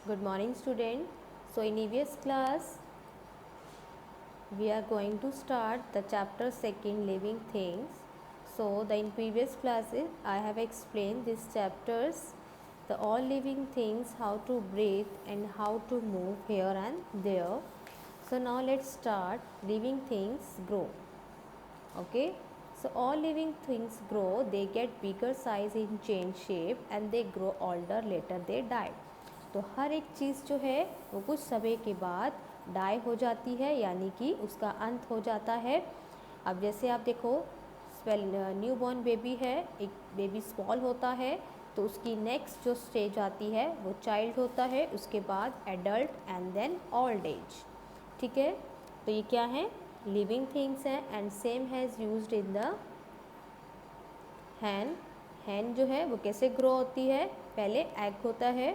Good morning student. So in previous class we are going to start the chapter second living things. So in previous classes I have explained these chapters, the all living things, how to breathe and how to move here and there. So now let's start living things grow. Okay, so all living things grow, they get bigger size in change shape and they grow older, later they die. तो हर एक चीज़ जो है वो कुछ समय के बाद die हो जाती है, यानी कि उसका अंत हो जाता है। अब जैसे आप देखो, न्यू बॉर्न बेबी है, एक बेबी स्मॉल होता है, तो उसकी नेक्स्ट जो स्टेज आती है वो चाइल्ड होता है, उसके बाद adult and then old age. ठीक है, तो ये क्या है, लिविंग थिंग्स हैं and same has used in the hen. Hen जो है वो कैसे ग्रो होती है, पहले एग होता है,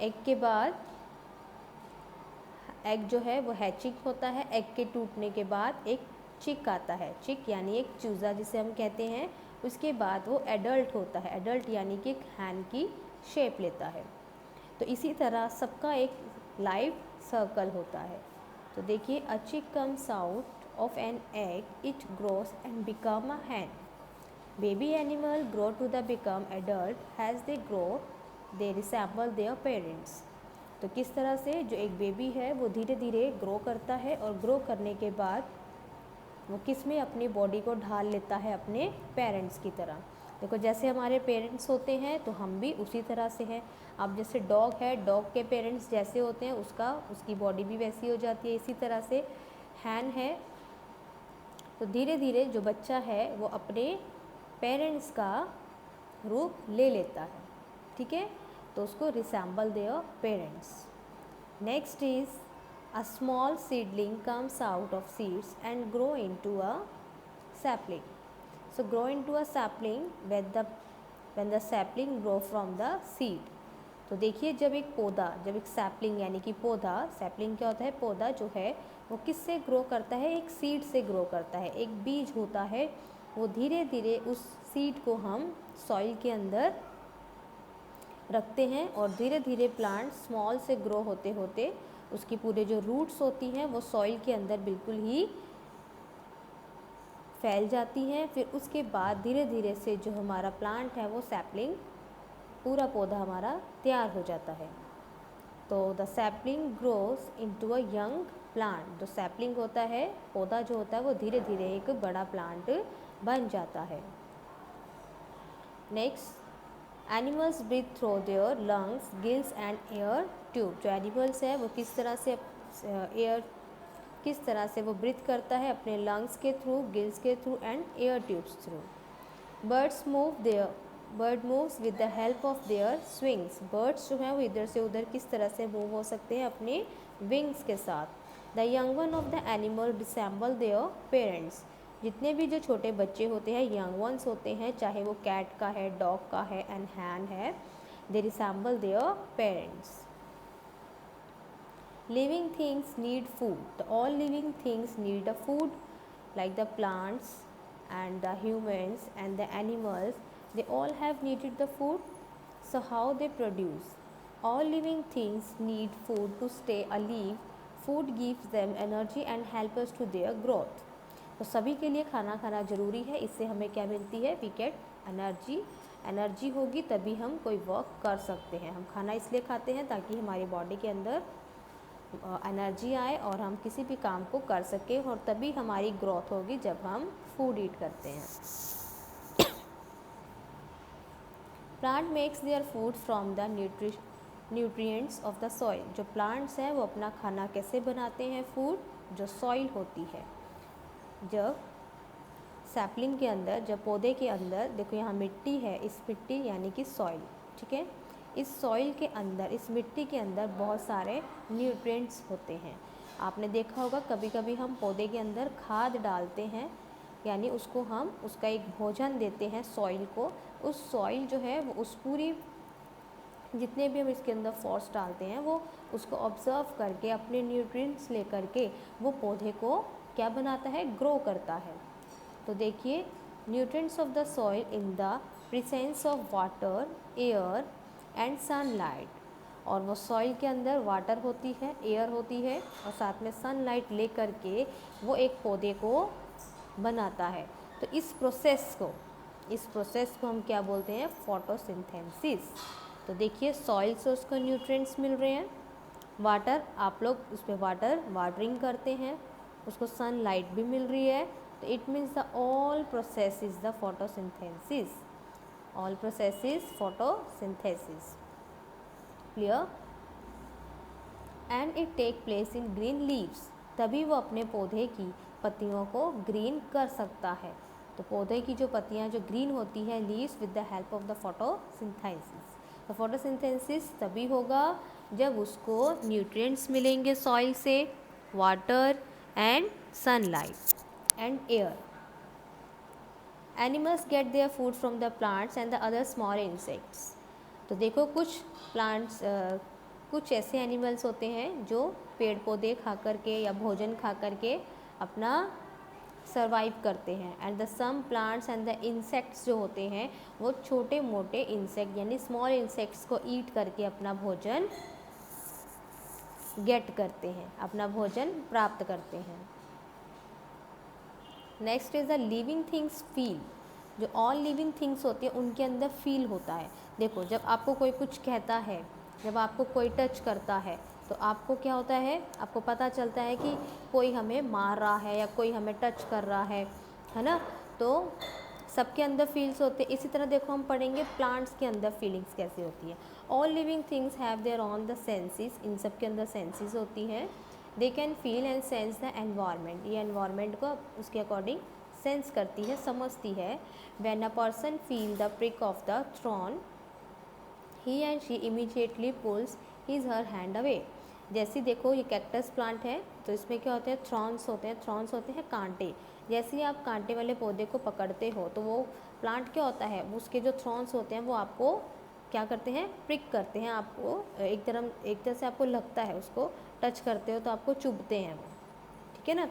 एग के बाद एग जो है वो हैचिंग होता है, एग के टूटने के बाद एक चिक आता है, चिक यानी एक चूज़ा जिसे हम कहते हैं, उसके बाद वो एडल्ट होता है, एडल्ट यानी कि एक हैन की शेप लेता है। तो इसी तरह सबका एक लाइफ सर्कल होता है। तो देखिए, a chick comes out of an egg, it grows and become a hen. Baby animal grow to the become adult, has they grow they resemble their parents. तो किस तरह से जो एक बेबी है वो धीरे धीरे ग्रो करता है और ग्रो करने के बाद वो किस में अपनी बॉडी को ढाल लेता है, अपने पेरेंट्स की तरह। देखो, जैसे हमारे पेरेंट्स होते हैं तो हम भी उसी तरह से हैं। अब जैसे डॉग है, डॉग के पेरेंट्स जैसे होते हैं उसकी बॉडी भी वैसी हो जाती है। इसी तरह से हैन है, तो धीरे धीरे जो बच्चा है वो अपने पेरेंट्स का रूप ले लेता है। ठीक है, तो उसको resemble their parents. Next is a small seedling comes out of seeds and grow into a sapling. So grow into a sapling when the sapling grow from the seed. तो देखिए, जब एक सैपलिंग यानी कि पौधा, सैपलिंग क्या होता है, पौधा जो है वो किससे ग्रो करता है, एक सीड से ग्रो करता है, एक बीज होता है। वो धीरे धीरे उस सीड को हम सॉइल के अंदर रखते हैं और धीरे धीरे प्लांट स्मॉल से ग्रो होते होते उसकी पूरे जो रूट्स होती हैं वो सॉइल के अंदर बिल्कुल ही फैल जाती हैं। फिर उसके बाद धीरे धीरे से जो हमारा प्लांट है वो सैपलिंग, पूरा पौधा हमारा तैयार हो जाता है। तो the sapling grows into a young plant. जो सैपलिंग होता है, पौधा जो होता है वो धीरे धीरे एक बड़ा प्लांट बन जाता है। Next, animals breathe through their lungs, gills and air tube. जो एनिमल्स है वो किस तरह से वो ब्रीथ करता है, अपने लंग्स के थ्रू, गिल्स के through and air tubes through. Bird moves with the help of their swings. Birds जो हैं वो इधर से उधर किस तरह से मूव हो सकते हैं, अपने विंग्स के साथ। The young one of the animal resemble their parents. जितने भी जो छोटे बच्चे होते हैं, यंग वंस होते हैं, चाहे वो कैट का है, डॉग का है एंड हैन है, they resemble their parents. Living things need food. All living things need a food, like the plants and the humans and the animals. They all have needed the food. So how they produce? All living things need food to stay alive. Food gives them energy and help us to their growth. तो सभी के लिए खाना खाना ज़रूरी है, इससे हमें क्या मिलती है, वी गेट एनर्जी। एनर्जी होगी तभी हम कोई वर्क कर सकते हैं। हम खाना इसलिए खाते हैं ताकि हमारी बॉडी के अंदर एनर्जी आए और हम किसी भी काम को कर सकें, और तभी हमारी ग्रोथ होगी जब हम फूड ईट करते हैं। Plant makes their food from the nutrients of the soil. जो प्लांट्स हैं वो अपना खाना कैसे बनाते हैं, फूड, जो सॉइल होती है। जब सैपलिंग के अंदर, जब पौधे के अंदर, देखो यहाँ मिट्टी है, इस मिट्टी यानी कि सॉइल, ठीक है, इस सॉइल के अंदर, इस मिट्टी के अंदर बहुत सारे न्यूट्रिएंट्स होते हैं। आपने देखा होगा कभी कभी हम पौधे के अंदर खाद डालते हैं, यानी उसको हम उसका एक भोजन देते हैं सॉइल को। उस सॉइल जो है वो उस पूरी, जितने भी हम इसके अंदर फॉर्स डालते हैं वो उसको ऑब्जर्व करके अपने न्यूट्रिएंट्स लेकर के वो पौधे को क्या बनाता है, ग्रो करता है। तो देखिए, nutrients of the soil in the presence of water, air and sunlight. और वो सॉइल के अंदर वाटर होती है, एयर होती है और साथ में सनलाइट ले करके वो एक पौधे को बनाता है। तो इस प्रोसेस को हम क्या बोलते हैं? फोटोसिंथेसिस। तो देखिए सॉइल से उसको न्यूट्रिएंट्स मिल रहे हैं, वाटर आप लोग उस पर वाटरिंग करते हैं, उसको सनलाइट भी मिल रही है, तो it means the all process is the photosynthesis. All process is photosynthesis. Clear? And it take place in green leaves, तभी वो अपने पौधे की पत्तियों को ग्रीन कर सकता है। तो पौधे की जो पत्तियां जो ग्रीन होती है, leaves, with the help of the photosynthesis. तो फोटोसिंथेसिस तभी होगा जब उसको न्यूट्रिएंट्स मिलेंगे सॉइल से, water and sunlight and air. Animals gate their food from the plants and the other small insects. तो देखो कुछ ऐसे एनिमल्स होते हैं जो पेड़ पौधे खा करके या भोजन खा करके अपना सर्वाइव करते हैं। And the some plants and the insects जो होते हैं वो छोटे मोटे इंसेक्ट यानी स्मॉल इंसेक्ट्स को ईट करके अपना भोजन गेट करते हैं, अपना भोजन प्राप्त करते हैं। Next is the living things feel. जो ऑल लिविंग थिंग्स होती है उनके अंदर फील होता है। देखो जब आपको कोई कुछ कहता है, जब आपको कोई टच करता है तो आपको क्या होता है? आपको पता चलता है कि कोई हमें मार रहा है या कोई हमें टच कर रहा है ना? तो सबके अंदर फील्स होते हैं। इसी तरह देखो हम पढ़ेंगे प्लांट्स के अंदर फीलिंग्स कैसे होती है। All living things have their on the senses, इन सब के अंदर सेंसेस होती हैं। They can feel and sense the environment, ये एनवायरनमेंट को उसके अकॉर्डिंग सेंस करती है, समझती है। When a person feel the prick of the thorn, he and she immediately pulls his her hand away. जैसे देखो ये कैक्टस प्लांट है तो इसमें क्या होते हैं? थ्रॉन्स होते हैं। थ्रॉन्स होते हैं कांटे। जैसे ही आप कांटे वाले पौधे को पकड़ते हो तो वो प्लांट क्या होता है? उसके जो थ्रॉन्स होते हैं वो आपको क्या करते हैं? प्रिक करते हैं। आपको एक तरह से आपको लगता है, उसको टच करते हो तो आपको चुभते हैं वो, ठीक है ना?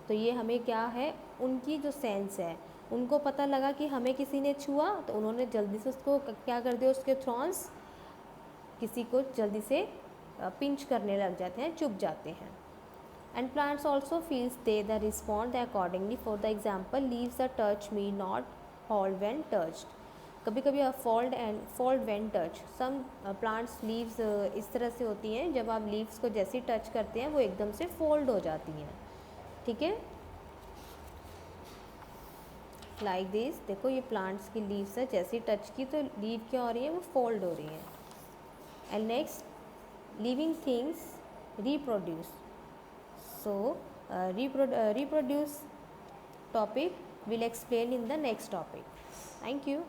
तो ये हमें क्या है? उनकी जो सेंस है, उनको पता लगा कि हमें किसी ने छुआ तो उन्होंने जल्दी से उसको क्या कर दिया? उसके थ्रॉन्स किसी को जल्दी से पिंच करने लग जाते हैं, चुभ जाते हैं। And plants also feels they the respond accordingly. For the example leaves a touch me not hold when touched. कभी कभी fold when touch. Some plants leaves इस तरह से होती हैं, जब आप लीव्स को जैसे टच करते हैं वो एकदम से फोल्ड हो जाती हैं, ठीक है? Like this. देखो ये प्लांट्स की लीव्स है, जैसे टच की तो लीव क्या हो रही है? वो फोल्ड हो रही है। And next, living things reproduce. So reproduce topic will explain in the next topic. Thank you.